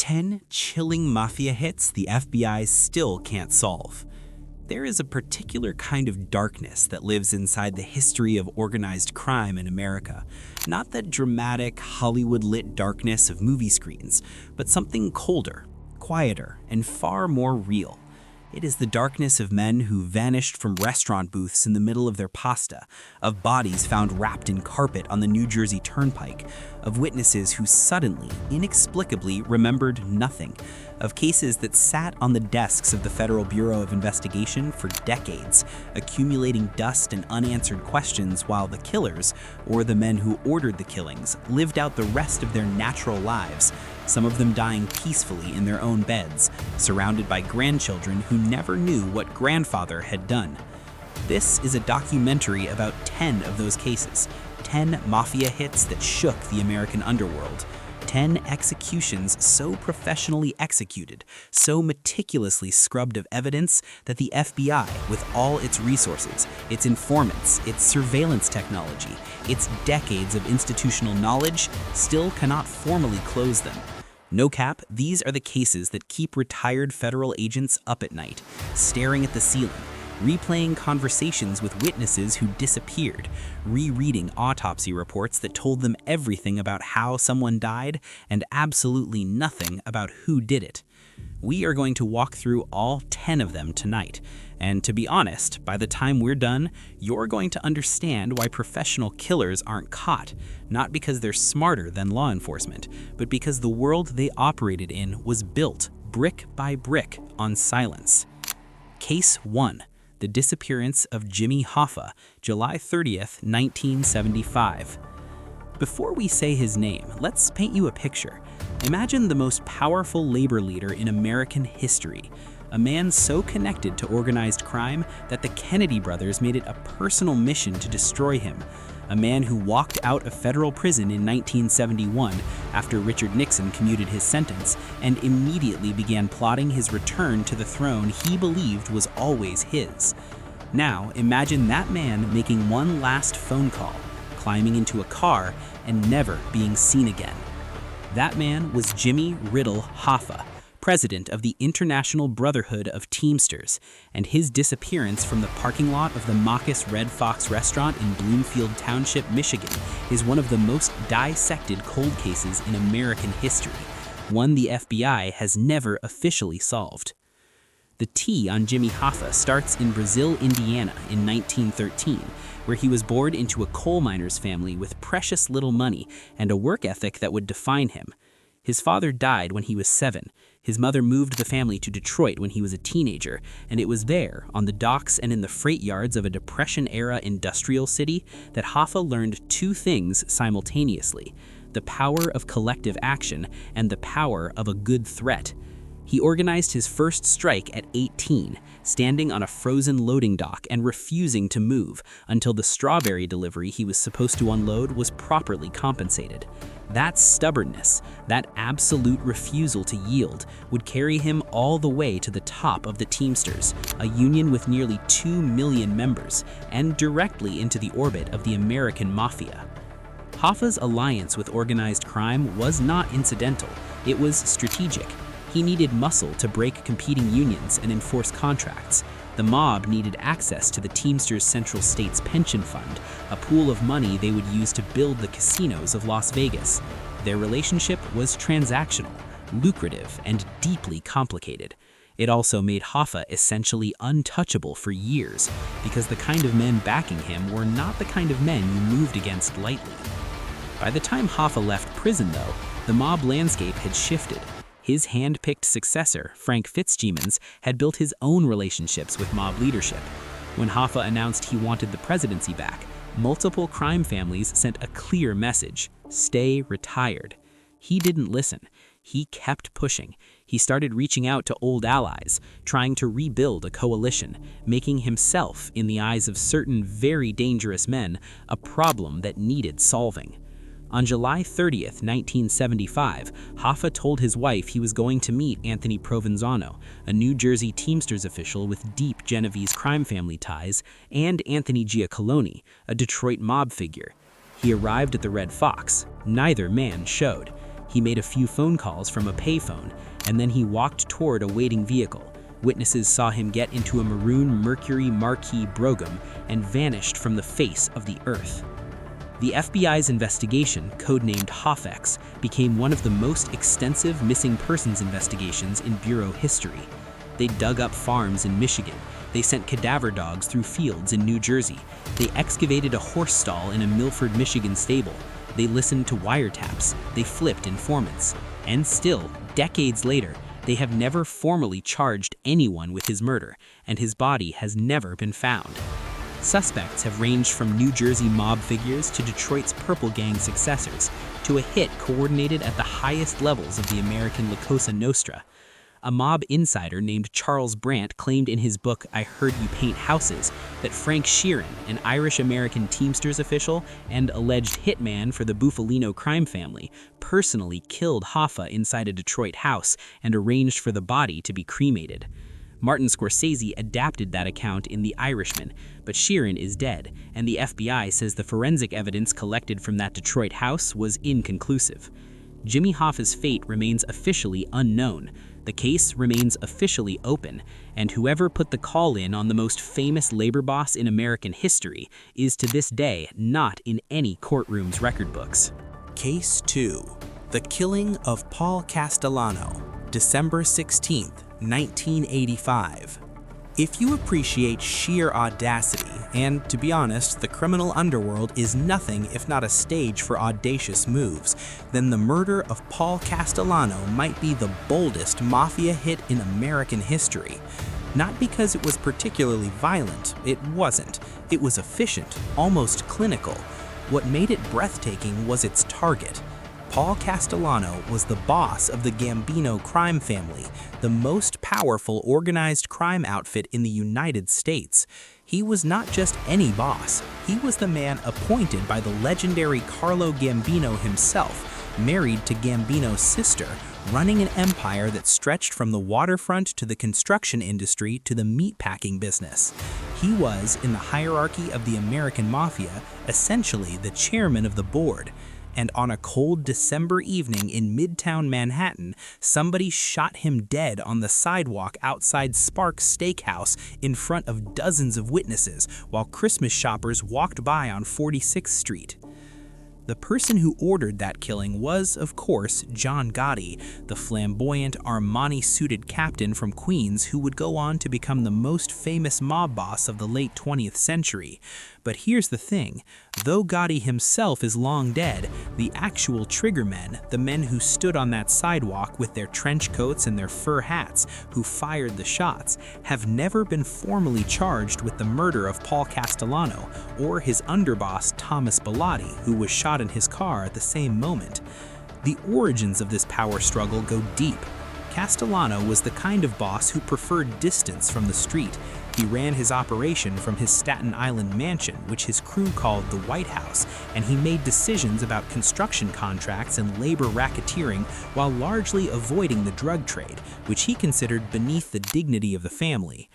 10 chilling mafia hits the FBI still can't solve. There is a particular kind of darkness that lives inside the history of organized crime in America. Not that dramatic, Hollywood-lit darkness of movie screens, but something colder, quieter, and far more real. It is the darkness of men who vanished from restaurant booths in the middle of their pasta, of bodies found wrapped in carpet on the New Jersey Turnpike, of witnesses who suddenly, inexplicably remembered nothing, of cases that sat on the desks of the Federal Bureau of Investigation for decades, accumulating dust and unanswered questions while the killers, or the men who ordered the killings, lived out the rest of their natural lives, some of them dying peacefully in their own beds, surrounded by grandchildren who never knew what grandfather had done. This is a documentary about 10 of those cases, 10 mafia hits that shook the American underworld, 10 executions so professionally executed, so meticulously scrubbed of evidence that the FBI, with all its resources, its informants, its surveillance technology, its decades of institutional knowledge, still cannot formally close them. No cap, these are the cases that keep retired federal agents up at night, staring at the ceiling, replaying conversations with witnesses who disappeared, rereading autopsy reports that told them everything about how someone died and absolutely nothing about who did it. We are going to walk through all 10 of them tonight, and to be honest, by the time we're done, you're going to understand why professional killers aren't caught, not because they're smarter than law enforcement, but because the world they operated in was built, brick by brick, on silence. Case 1. The disappearance of Jimmy Hoffa, July 30th, 1975. Before we say his name, let's paint you a picture. Imagine the most powerful labor leader in American history, a man so connected to organized crime that the Kennedy brothers made it a personal mission to destroy him, a man who walked out of federal prison in 1971 after Richard Nixon commuted his sentence and immediately began plotting his return to the throne he believed was always his. Now, imagine that man making one last phone call, climbing into a car, and never being seen again. That man was Jimmy Hoffa, president of the International Brotherhood of Teamsters, and his disappearance from the parking lot of the Machus Red Fox restaurant in Bloomfield Township, Michigan, is one of the most dissected cold cases in American history, one the FBI has never officially solved. The T on Jimmy Hoffa starts in Brazil, Indiana in 1913, where he was born into a coal miner's family with precious little money and a work ethic that would define him. His father died when he was 7. His mother moved the family to Detroit when he was a teenager, and it was there, on the docks and in the freight yards of a Depression-era industrial city, that Hoffa learned two things simultaneously: the power of collective action and the power of a good threat. He organized his first strike at 18, standing on a frozen loading dock and refusing to move until the strawberry delivery he was supposed to unload was properly compensated. That stubbornness, that absolute refusal to yield, would carry him all the way to the top of the Teamsters, a union with nearly 2 million members, and directly into the orbit of the American Mafia. Hoffa's alliance with organized crime was not incidental, it was strategic. He needed muscle to break competing unions and enforce contracts. The mob needed access to the Teamsters Central States Pension Fund, a pool of money they would use to build the casinos of Las Vegas. Their relationship was transactional, lucrative, and deeply complicated. It also made Hoffa essentially untouchable for years, because the kind of men backing him were not the kind of men you moved against lightly. By the time Hoffa left prison, though, the mob landscape had shifted. His hand-picked successor, Frank Fitzsimmons, had built his own relationships with mob leadership. When Hoffa announced he wanted the presidency back, multiple crime families sent a clear message: stay retired. He didn't listen. He kept pushing. He started reaching out to old allies, trying to rebuild a coalition, making himself, in the eyes of certain very dangerous men, a problem that needed solving. On July 30th, 1975, Hoffa told his wife he was going to meet Anthony Provenzano, a New Jersey Teamsters official with deep Genovese crime family ties, and Anthony Giacolone, a Detroit mob figure. He arrived at the Red Fox. Neither man showed. He made a few phone calls from a payphone, and then he walked toward a waiting vehicle. Witnesses saw him get into a maroon Mercury Marquis Brougham and vanished from the face of the earth. The FBI's investigation, codenamed Hoffex, became one of the most extensive missing persons investigations in Bureau history. They dug up farms in Michigan. They sent cadaver dogs through fields in New Jersey. They excavated a horse stall in a Milford, Michigan stable. They listened to wiretaps. They flipped informants. And still, decades later, they have never formally charged anyone with his murder, and his body has never been found. Suspects have ranged from New Jersey mob figures to Detroit's Purple Gang successors, to a hit coordinated at the highest levels of the American La Cosa Nostra. A mob insider named Charles Brandt claimed in his book I Heard You Paint Houses that Frank Sheeran, an Irish-American Teamsters official and alleged hitman for the Bufalino crime family, personally killed Hoffa inside a Detroit house and arranged for the body to be cremated. Martin Scorsese adapted that account in The Irishman, but Sheeran is dead, and the FBI says the forensic evidence collected from that Detroit house was inconclusive. Jimmy Hoffa's fate remains officially unknown. The case remains officially open, and whoever put the call in on the most famous labor boss in American history is to this day not in any courtroom's record books. Case 2. The Killing of Paul Castellano, December 16, 1985. If you appreciate sheer audacity, and to be honest, the criminal underworld is nothing if not a stage for audacious moves, then the murder of Paul Castellano might be the boldest mafia hit in American history. Not because it was particularly violent, it wasn't. It was efficient, almost clinical. What made it breathtaking was its target. Paul Castellano was the boss of the Gambino crime family, the most powerful organized crime outfit in the United States. He was not just any boss, he was the man appointed by the legendary Carlo Gambino himself, married to Gambino's sister, running an empire that stretched from the waterfront to the construction industry to the meatpacking business. He was, in the hierarchy of the American Mafia, essentially the chairman of the board. And on a cold December evening in Midtown Manhattan, somebody shot him dead on the sidewalk outside Sparks Steakhouse in front of dozens of witnesses while Christmas shoppers walked by on 46th Street. The person who ordered that killing was, of course, John Gotti, the flamboyant Armani-suited captain from Queens who would go on to become the most famous mob boss of the late 20th century. But here's the thing, though Gotti himself is long dead, the actual triggermen, the men who stood on that sidewalk with their trench coats and their fur hats, who fired the shots, have never been formally charged with the murder of Paul Castellano or his underboss Thomas Bellotti, who was shot in his car at the same moment. The origins of this power struggle go deep. Castellano was the kind of boss who preferred distance from the street. He ran his operation from his Staten Island mansion, which his crew called the White House, and he made decisions about construction contracts and labor racketeering while largely avoiding the drug trade, which he considered beneath the dignity of the family.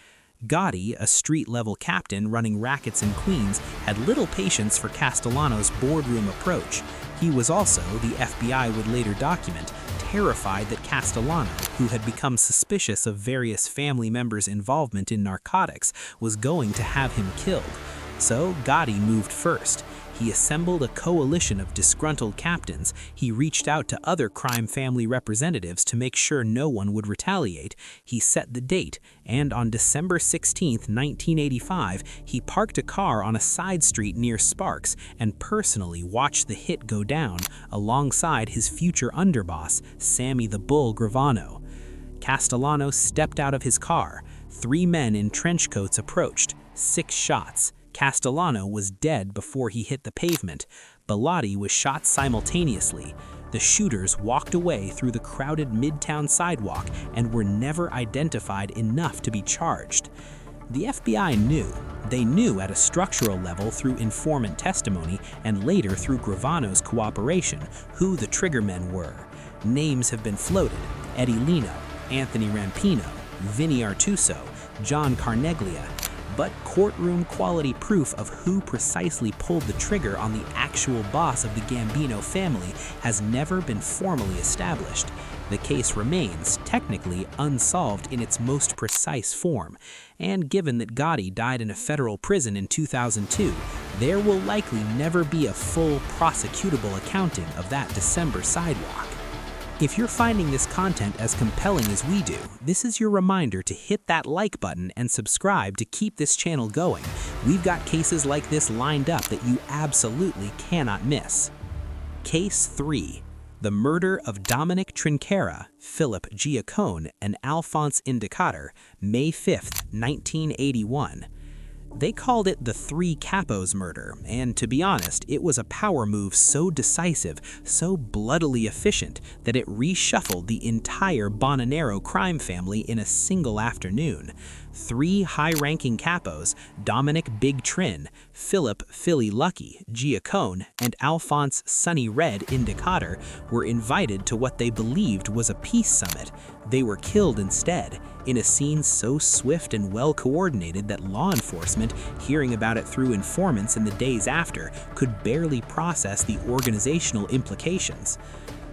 Gotti, a street-level captain running rackets in Queens, had little patience for Castellano's boardroom approach. He was also, the FBI would later document, terrified that Castellano, who had become suspicious of various family members' involvement in narcotics, was going to have him killed. So Gotti moved first. He assembled a coalition of disgruntled captains. He reached out to other crime family representatives to make sure no one would retaliate. He set the date, and on December 16, 1985, he parked a car on a side street near Sparks and personally watched the hit go down alongside his future underboss, Sammy the Bull Gravano. Castellano stepped out of his car. 3 men in trench coats approached. 6 shots. Castellano was dead before he hit the pavement. Bellotti was shot simultaneously. The shooters walked away through the crowded Midtown sidewalk and were never identified enough to be charged. The FBI knew. They knew at a structural level through informant testimony and later through Gravano's cooperation who the triggermen were. Names have been floated: Eddie Lino, Anthony Rampino, Vinny Artuso, John Carneglia. but courtroom-quality proof of who precisely pulled the trigger on the actual boss of the Gambino family has never been formally established. The case remains, technically, unsolved in its most precise form, and given that Gotti died in a federal prison in 2002, there will likely never be a full prosecutable accounting of that December sidewalk. If you're finding this content as compelling as we do, this is your reminder to hit that like button and subscribe to keep this channel going. We've got cases like this lined up that you absolutely cannot miss. Case 3. The murder of Dominic Trinchera, Philip Giacone, and Alphonse Indicator, May 5, 1981. They called it the Three Capos murder, and to be honest, it was a power move so decisive, so bloodily efficient, that it reshuffled the entire Bonanero crime family in a single afternoon. Three high-ranking capos, Dominic Big Trin, Philip Philly Lucky Giacone, and Alphonse Sunny Red Indicator, were invited to what they believed was a peace summit. They were killed instead, in a scene so swift and well-coordinated that law enforcement, hearing about it through informants in the days after, could barely process the organizational implications.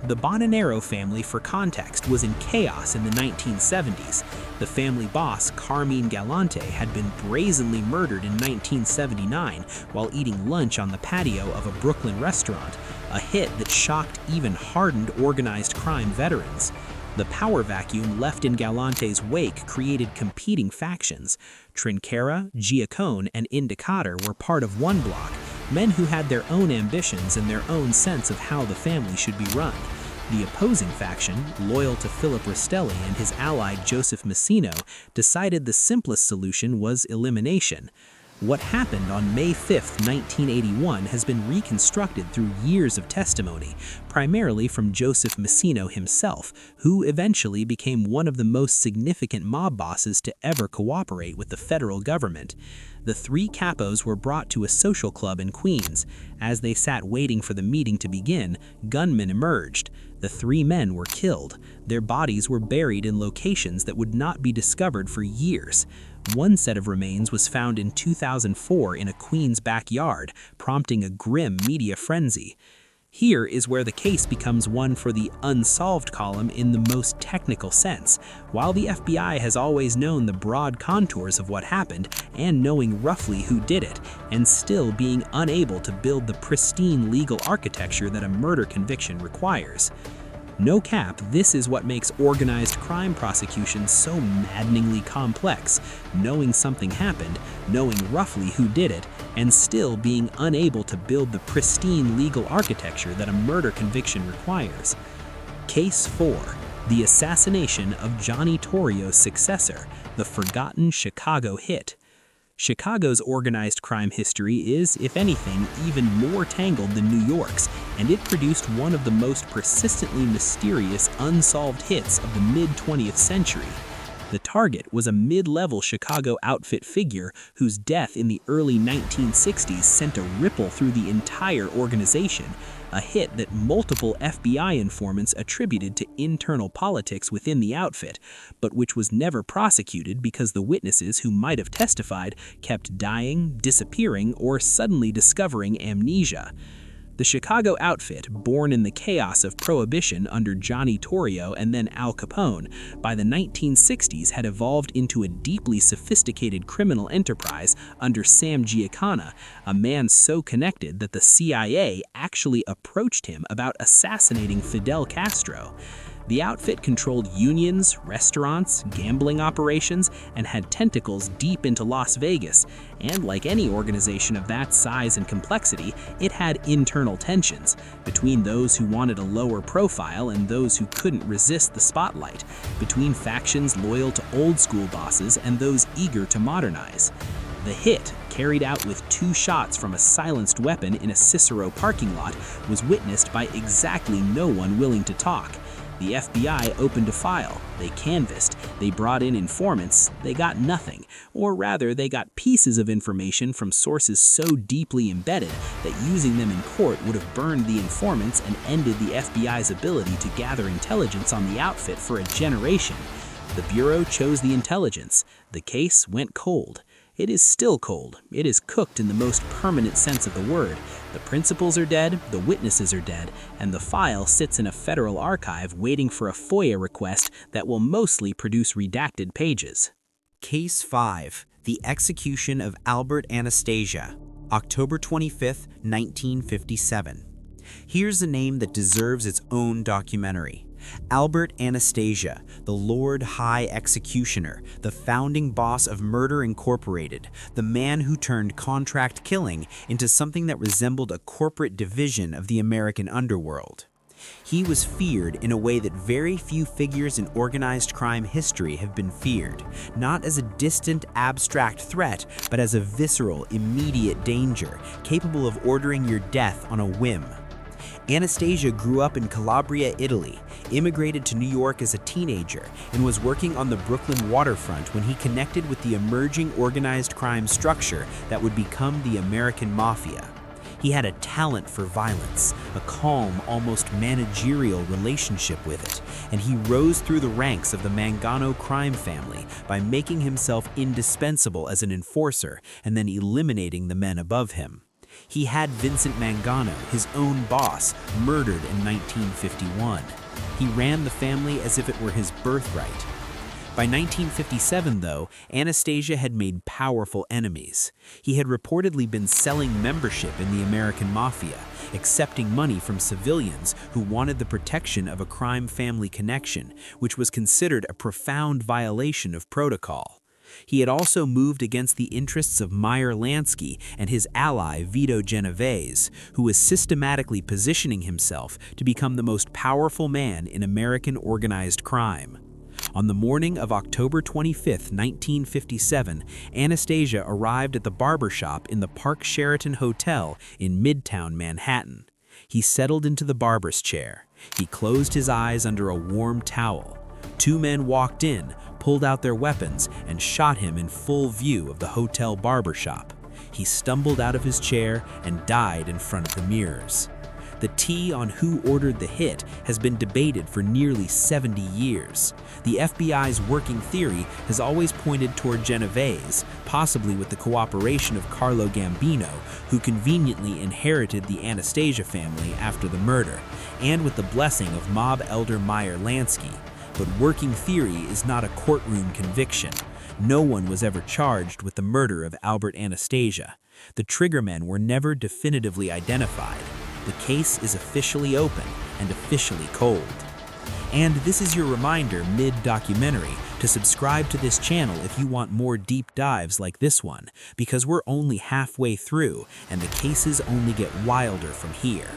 The Bonanero family, for context, was in chaos in the 1970s. The family boss, Carmine Galante, had been brazenly murdered in 1979 while eating lunch on the patio of a Brooklyn restaurant, a hit that shocked even hardened organized crime veterans. The power vacuum left in Galante's wake created competing factions. Trinchera, Giacone, and Indicator were part of one bloc, men who had their own ambitions and their own sense of how the family should be run. The opposing faction, loyal to Philip Rastelli and his ally Joseph Massino, decided the simplest solution was elimination. What happened on May 5, 1981 has been reconstructed through years of testimony, primarily from Joseph Massino himself, who eventually became one of the most significant mob bosses to ever cooperate with the federal government. The three capos were brought to a social club in Queens. As they sat waiting for the meeting to begin, gunmen emerged. The three men were killed. Their bodies were buried in locations that would not be discovered for years. One set of remains was found in 2004 in a Queens backyard, prompting a grim media frenzy. Here is where the case becomes one for the unsolved column in the most technical sense. While the FBI has always known the broad contours of what happened and knowing roughly who did it, and still being unable to build the pristine legal architecture that a murder conviction requires. No cap, this is what makes organized crime prosecution so maddeningly complex, knowing something happened, knowing roughly who did it, and still being unable to build the pristine legal architecture that a murder conviction requires. Case 4. The assassination of Johnny Torrio's successor, the forgotten Chicago hit. Chicago's organized crime history is, if anything, even more tangled than New York's, and it produced one of the most persistently mysterious unsolved hits of the mid-20th century. The target was a mid-level Chicago outfit figure whose death in the early 1960s sent a ripple through the entire organization, a hit that multiple FBI informants attributed to internal politics within the outfit, but which was never prosecuted because the witnesses who might have testified kept dying, disappearing, or suddenly discovering amnesia. The Chicago outfit, born in the chaos of Prohibition under Johnny Torrio and then Al Capone, by the 1960s had evolved into a deeply sophisticated criminal enterprise under Sam Giancana, a man so connected that the CIA actually approached him about assassinating Fidel Castro. The outfit controlled unions, restaurants, gambling operations, and had tentacles deep into Las Vegas. And like any organization of that size and complexity, it had internal tensions between those who wanted a lower profile and those who couldn't resist the spotlight, between factions loyal to old-school bosses and those eager to modernize. The hit, carried out with 2 shots from a silenced weapon in a Cicero parking lot, was witnessed by exactly no one willing to talk. The FBI opened a file, they canvassed, they brought in informants, they got nothing, or rather they got pieces of information from sources so deeply embedded that using them in court would have burned the informants and ended the FBI's ability to gather intelligence on the outfit for a generation. The Bureau chose the intelligence. The case went cold. It is still cold. It is cooked in the most permanent sense of the word. The principals are dead, the witnesses are dead, and the file sits in a federal archive waiting for a FOIA request that will mostly produce redacted pages. Case 5. The Execution of Albert Anastasia, October 25, 1957. Here's a name that deserves its own documentary. Albert Anastasia, the Lord High Executioner, the founding boss of Murder Incorporated, the man who turned contract killing into something that resembled a corporate division of the American underworld. He was feared in a way that very few figures in organized crime history have been feared, not as a distant, abstract threat, but as a visceral, immediate danger, capable of ordering your death on a whim. Anastasia grew up in Calabria, Italy, immigrated to New York as a teenager, and was working on the Brooklyn waterfront when he connected with the emerging organized crime structure that would become the American Mafia. He had a talent for violence, a calm, almost managerial relationship with it, and he rose through the ranks of the Mangano crime family by making himself indispensable as an enforcer and then eliminating the men above him. He had Vincent Mangano, his own boss, murdered in 1951. He ran the family as if it were his birthright. By 1957, though, Anastasia had made powerful enemies. He had reportedly been selling membership in the American Mafia, accepting money from civilians who wanted the protection of a crime family connection, which was considered a profound violation of protocol. He had also moved against the interests of Meyer Lansky and his ally Vito Genovese, who was systematically positioning himself to become the most powerful man in American organized crime. On the morning of October 25, 1957, Anastasia arrived at the barbershop in the Park Sheraton Hotel in Midtown Manhattan. He settled into the barber's chair. He closed his eyes under a warm towel. Two men walked in, pulled out their weapons, and shot him in full view of the hotel barbershop. He stumbled out of his chair and died in front of the mirrors. The T on who ordered the hit has been debated for nearly 70 years. The FBI's working theory has always pointed toward Genovese, possibly with the cooperation of Carlo Gambino, who conveniently inherited the Anastasia family after the murder, and with the blessing of mob elder Meyer Lansky. But working theory is not a courtroom conviction. No one was ever charged with the murder of Albert Anastasia. The triggermen were never definitively identified. The case is officially open and officially cold. And this is your reminder mid-documentary to subscribe to this channel if you want more deep dives like this one, because we're only halfway through and the cases only get wilder from here.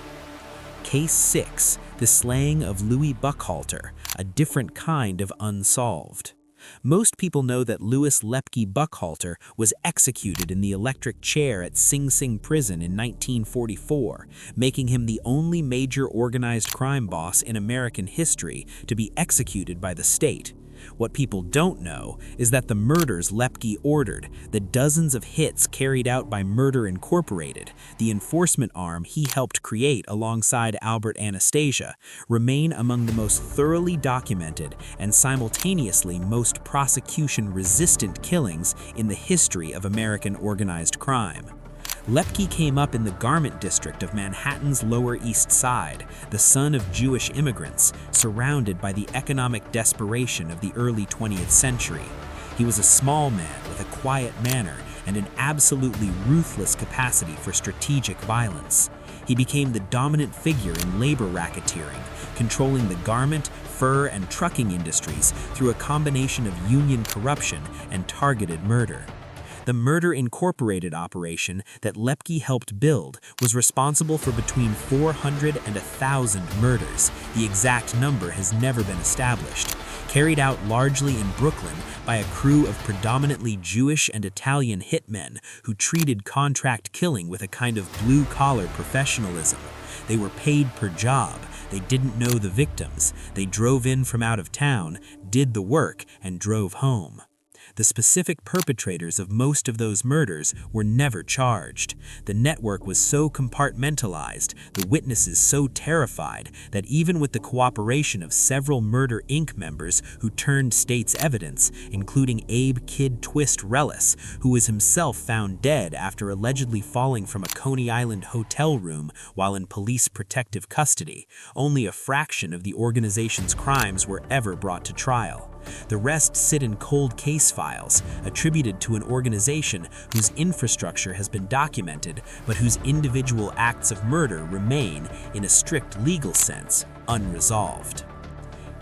Case 6, the slaying of Louis Buckhalter, a different kind of unsolved. Most people know that Louis Lepke Buckhalter was executed in the electric chair at Sing Sing prison in 1944, making him the only major organized crime boss in American history to be executed by the state. What people don't know is that the murders Lepke ordered, the dozens of hits carried out by Murder Incorporated, the enforcement arm he helped create alongside Albert Anastasia, remain among the most thoroughly documented and simultaneously most prosecution-resistant killings in the history of American organized crime. Lepke came up in the garment district of Manhattan's Lower East Side, the son of Jewish immigrants, surrounded by the economic desperation of the early 20th century. He was a small man with a quiet manner and an absolutely ruthless capacity for strategic violence. He became the dominant figure in labor racketeering, controlling the garment, fur, and trucking industries through a combination of union corruption and targeted murder. The Murder Incorporated operation that Lepke helped build was responsible for between 400 and 1,000 murders. The exact number has never been established. Carried out largely in Brooklyn by a crew of predominantly Jewish and Italian hitmen who treated contract killing with a kind of blue-collar professionalism. They were paid per job. They didn't know the victims. They drove in from out of town, did the work, and drove home. the specific perpetrators of most of those murders were never charged. The network was so compartmentalized, the witnesses so terrified, that even with the cooperation of several Murder Inc. members who turned state's evidence, including Abe "Kid" Twist Rellis, who was himself found dead after allegedly falling from a Coney Island hotel room while in police protective custody, only a fraction of the organization's crimes were ever brought to trial. The rest sit in cold case files, attributed to an organization whose infrastructure has been documented, but whose individual acts of murder remain, in a strict legal sense, unresolved.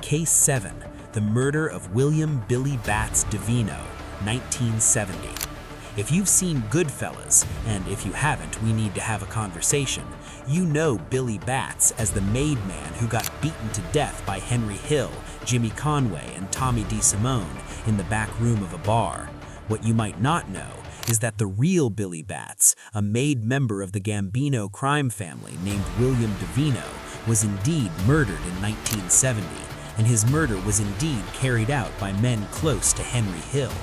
Case 7. The murder of William "Billy Bats" Davino, 1970. If you've seen Goodfellas, and if you haven't, we need to have a conversation, you know Billy Bats as the made man who got beaten to death by Henry Hill, Jimmy Conway, and Tommy DeSimone in the back room of a bar. What you might not know is that the real Billy Bats, a made member of the Gambino crime family named William Davino, was indeed murdered in 1970, and his murder was indeed carried out by men close to Henry Hill.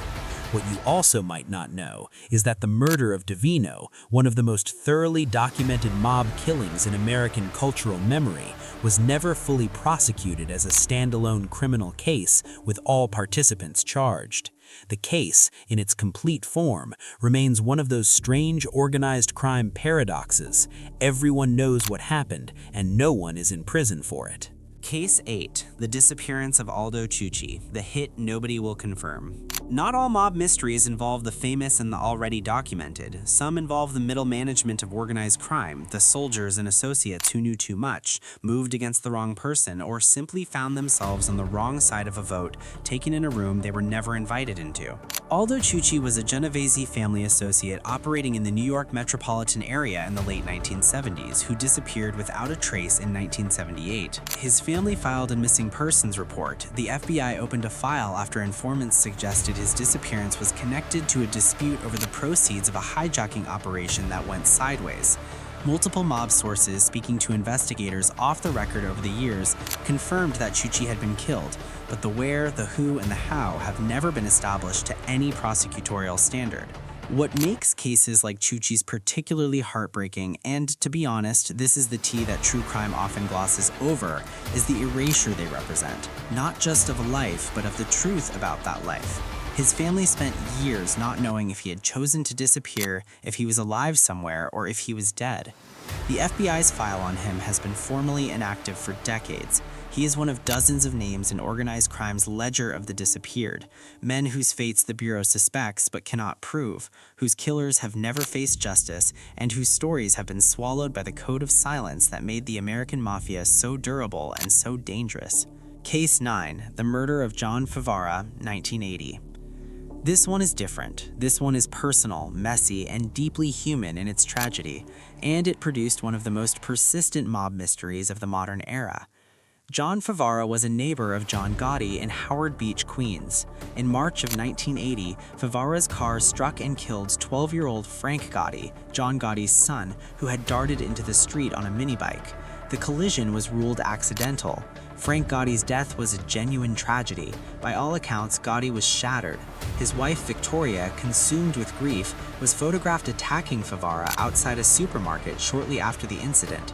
What you also might not know is that the murder of Davino, one of the most thoroughly documented mob killings in American cultural memory, was never fully prosecuted as a standalone criminal case with all participants charged. The case, in its complete form, remains one of those strange organized crime paradoxes. Everyone knows what happened, and no one is in prison for it. Case 8. The disappearance of Aldo Chuchi, the hit nobody will confirm. Not all mob mysteries involve the famous and the already documented. Some involve the middle management of organized crime, the soldiers and associates who knew too much, moved against the wrong person, or simply found themselves on the wrong side of a vote, taken in a room they were never invited into. Aldo Chuchi was a Genovese family associate operating in the New York metropolitan area in the late 1970s who disappeared without a trace in 1978. His family filed a missing persons report. The FBI opened a file after informants suggested his disappearance was connected to a dispute over the proceeds of a hijacking operation that went sideways. Multiple mob sources speaking to investigators off the record over the years confirmed that Chuchi had been killed, but the where, the who, and the how have never been established to any prosecutorial standard. What makes cases like Chuchi's particularly heartbreaking, and to be honest, this is the tea that true crime often glosses over, is the erasure they represent, not just of a life, but of the truth about that life. His family spent years not knowing if he had chosen to disappear, if he was alive somewhere, or if he was dead. The FBI's file on him has been formally inactive for decades. He is one of dozens of names in organized crime's ledger of the disappeared, men whose fates the Bureau suspects but cannot prove, whose killers have never faced justice, and whose stories have been swallowed by the code of silence that made the American Mafia so durable and so dangerous. Case 9. The murder of John Favara, 1980. This one is different. This one is personal, messy, and deeply human in its tragedy, and it produced one of the most persistent mob mysteries of the modern era. John Favara was a neighbor of John Gotti in Howard Beach, Queens. In March of 1980, Favara's car struck and killed 12-year-old Frank Gotti, John Gotti's son, who had darted into the street on a minibike. The collision was ruled accidental. Frank Gotti's death was a genuine tragedy. By all accounts, Gotti was shattered. His wife, Victoria, consumed with grief, was photographed attacking Favara outside a supermarket shortly after the incident.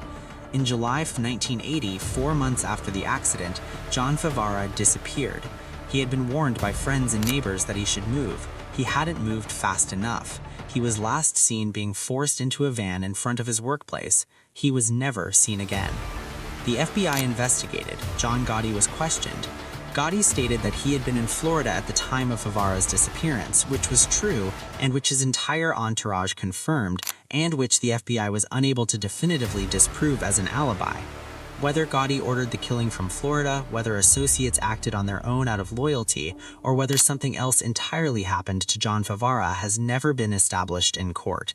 In July of 1980, 4 months after the accident, John Favara disappeared. He had been warned by friends and neighbors that he should move. He hadn't moved fast enough. He was last seen being forced into a van in front of his workplace. He was never seen again. The FBI investigated. John Gotti was questioned. Gotti stated that he had been in Florida at the time of Favara's disappearance, which was true, and which his entire entourage confirmed, and which the FBI was unable to definitively disprove as an alibi. Whether Gotti ordered the killing from Florida, whether associates acted on their own out of loyalty, or whether something else entirely happened to John Favara has never been established in court.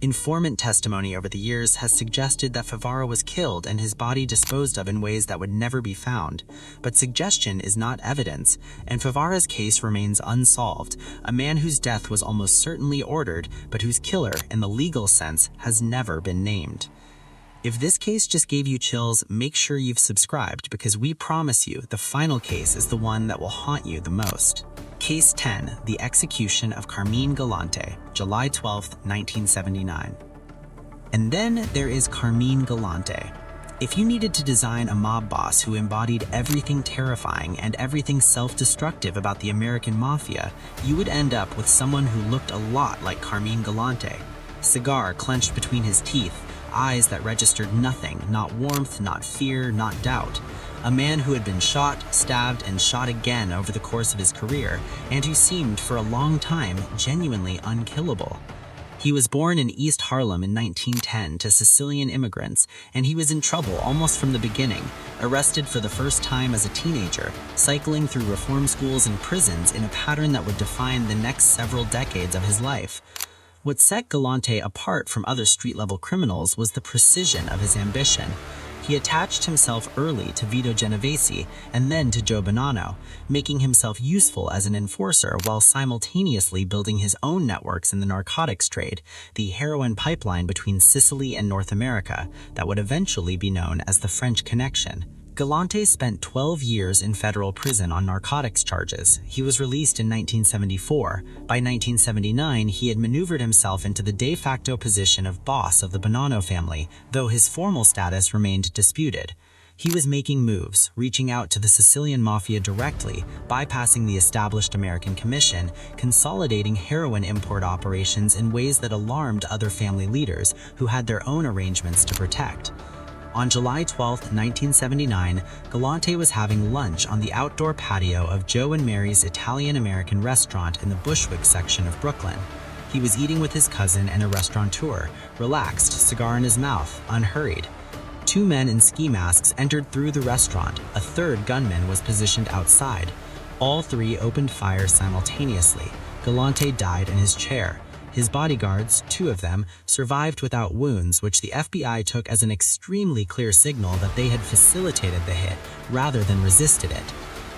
Informant testimony over the years has suggested that Favara was killed and his body disposed of in ways that would never be found. But suggestion is not evidence, and Favara's case remains unsolved, a man whose death was almost certainly ordered, but whose killer, in the legal sense, has never been named. If this case just gave you chills, make sure you've subscribed, because we promise you the final case is the one that will haunt you the most. Case 10, the execution of Carmine Galante, July 12, 1979. And then there is Carmine Galante. If you needed to design a mob boss who embodied everything terrifying and everything self-destructive about the American Mafia, you would end up with someone who looked a lot like Carmine Galante. Cigar clenched between his teeth, eyes that registered nothing, not warmth, not fear, not doubt. A man who had been shot, stabbed, and shot again over the course of his career, and who seemed for a long time genuinely unkillable. He was born in East Harlem in 1910 to Sicilian immigrants, and he was in trouble almost from the beginning, arrested for the first time as a teenager, cycling through reform schools and prisons in a pattern that would define the next several decades of his life. What set Galante apart from other street-level criminals was the precision of his ambition. He attached himself early to Vito Genovese and then to Joe Bonanno, making himself useful as an enforcer while simultaneously building his own networks in the narcotics trade, the heroin pipeline between Sicily and North America that would eventually be known as the French Connection. Galante spent 12 years in federal prison on narcotics charges. He was released in 1974. By 1979, he had maneuvered himself into the de facto position of boss of the Bonanno family, though his formal status remained disputed. He was making moves, reaching out to the Sicilian Mafia directly, bypassing the established American Commission, consolidating heroin import operations in ways that alarmed other family leaders who had their own arrangements to protect. On July 12, 1979, Galante was having lunch on the outdoor patio of Joe and Mary's Italian-American restaurant in the Bushwick section of Brooklyn. He was eating with his cousin and a restaurateur, relaxed, cigar in his mouth, unhurried. Two men in ski masks entered through the restaurant. A third gunman was positioned outside. All three opened fire simultaneously. Galante died in his chair. His bodyguards, two of them, survived without wounds, which the FBI took as an extremely clear signal that they had facilitated the hit rather than resisted it.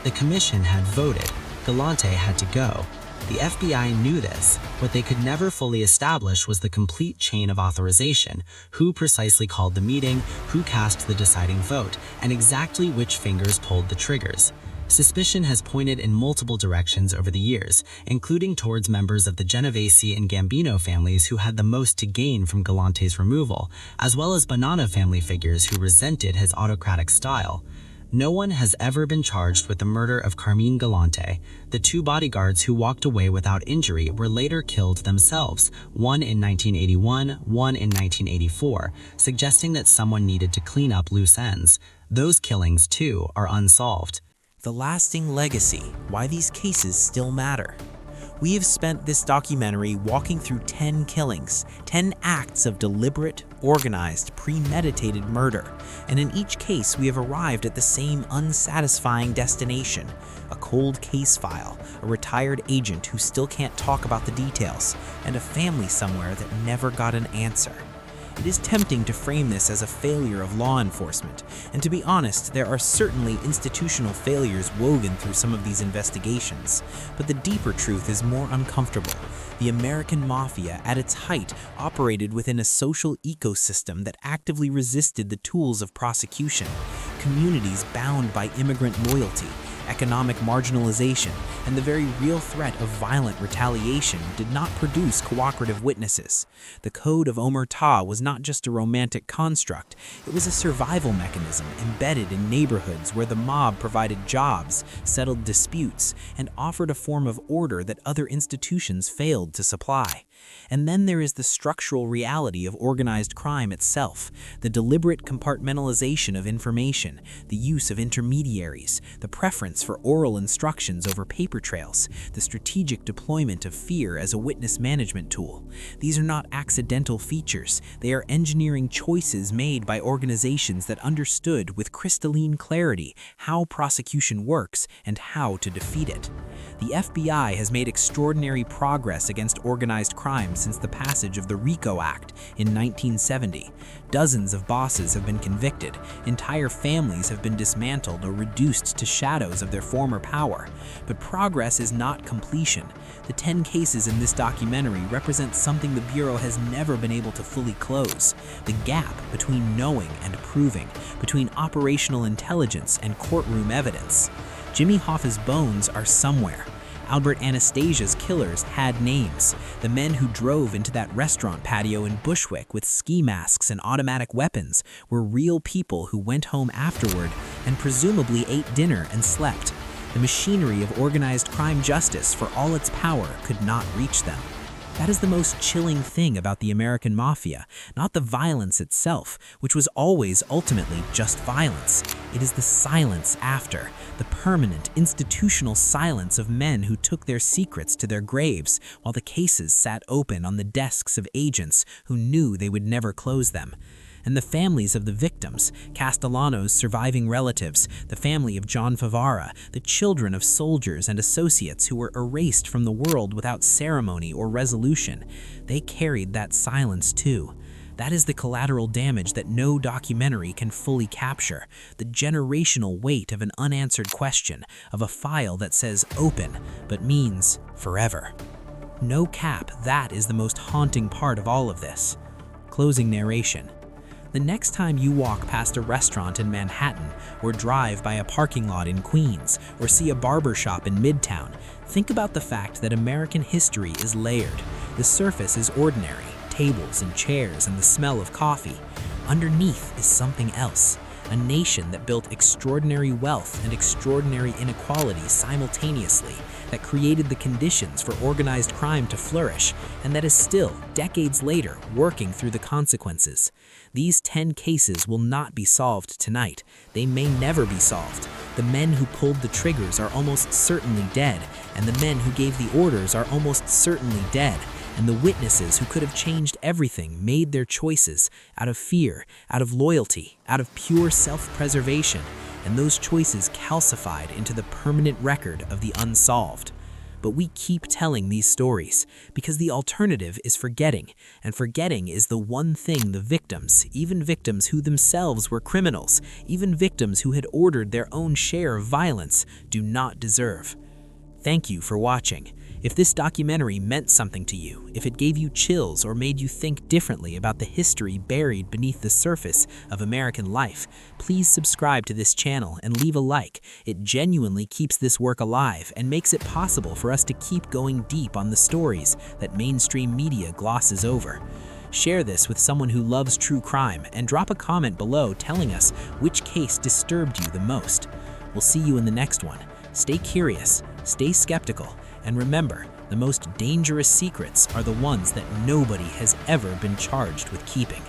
The commission had voted. Galante had to go. The FBI knew this. What they could never fully establish was the complete chain of authorization, who precisely called the meeting, who cast the deciding vote, and exactly which fingers pulled the triggers. Suspicion has pointed in multiple directions over the years, including towards members of the Genovese and Gambino families who had the most to gain from Galante's removal, as well as Bonanno family figures who resented his autocratic style. No one has ever been charged with the murder of Carmine Galante. The two bodyguards who walked away without injury were later killed themselves, one in 1981, one in 1984, suggesting that someone needed to clean up loose ends. Those killings, too, are unsolved. The lasting legacy, why these cases still matter. We have spent this documentary walking through 10 killings, 10 acts of deliberate, organized, premeditated murder, and in each case we have arrived at the same unsatisfying destination: a cold case file, a retired agent who still can't talk about the details, and a family somewhere that never got an answer. It is tempting to frame this as a failure of law enforcement, and to be honest, there are certainly institutional failures woven through some of these investigations. But the deeper truth is more uncomfortable. The American Mafia, at its height, operated within a social ecosystem that actively resisted the tools of prosecution. Communities bound by immigrant loyalty, economic marginalization, and the very real threat of violent retaliation did not produce cooperative witnesses. The Code of Omertà was not just a romantic construct, it was a survival mechanism embedded in neighborhoods where the mob provided jobs, settled disputes, and offered a form of order that other institutions failed to supply. And then there is the structural reality of organized crime itself, the deliberate compartmentalization of information, the use of intermediaries, the preference for oral instructions over paper trails, the strategic deployment of fear as a witness management tool. These are not accidental features, they are engineering choices made by organizations that understood with crystalline clarity how prosecution works and how to defeat it. The FBI has made extraordinary progress against organized crime since the passage of the RICO Act in 1970. Dozens of bosses have been convicted, entire families have been dismantled or reduced to shadows of their former power. But progress is not completion. The 10 cases in this documentary represent something the Bureau has never been able to fully close: the gap between knowing and proving, between operational intelligence and courtroom evidence. Jimmy Hoffa's bones are somewhere. Albert Anastasia's killers had names. The men who drove into that restaurant patio in Bushwick with ski masks and automatic weapons were real people who went home afterward and presumably ate dinner and slept. The machinery of organized crime justice, for all its power, could not reach them. That is the most chilling thing about the American Mafia, not the violence itself, which was always ultimately just violence. It is the silence after, the permanent, institutional silence of men who took their secrets to their graves while the cases sat open on the desks of agents who knew they would never close them. And the families of the victims, Castellano's surviving relatives, the family of John Favara, the children of soldiers and associates who were erased from the world without ceremony or resolution, they carried that silence too. That is the collateral damage that no documentary can fully capture, the generational weight of an unanswered question, of a file that says open, but means forever. No cap, that is the most haunting part of all of this. Closing narration. The next time you walk past a restaurant in Manhattan, or drive by a parking lot in Queens, or see a barbershop in Midtown, think about the fact that American history is layered. The surface is ordinary, tables and chairs and the smell of coffee. Underneath is something else. A nation that built extraordinary wealth and extraordinary inequality simultaneously, that created the conditions for organized crime to flourish, and that is still, decades later, working through the consequences. These 10 cases will not be solved tonight. They may never be solved. The men who pulled the triggers are almost certainly dead, and the men who gave the orders are almost certainly dead. And the witnesses who could have changed everything made their choices out of fear, out of loyalty, out of pure self-preservation, and those choices calcified into the permanent record of the unsolved. But we keep telling these stories because the alternative is forgetting, and forgetting is the one thing the victims, even victims who themselves were criminals, even victims who had ordered their own share of violence, do not deserve. Thank you for watching. If this documentary meant something to you, if it gave you chills or made you think differently about the history buried beneath the surface of American life, please subscribe to this channel and leave a like. It genuinely keeps this work alive and makes it possible for us to keep going deep on the stories that mainstream media glosses over. Share this with someone who loves true crime and drop a comment below telling us which case disturbed you the most. We'll see you in the next one. Stay curious, stay skeptical, and remember, the most dangerous secrets are the ones that nobody has ever been charged with keeping.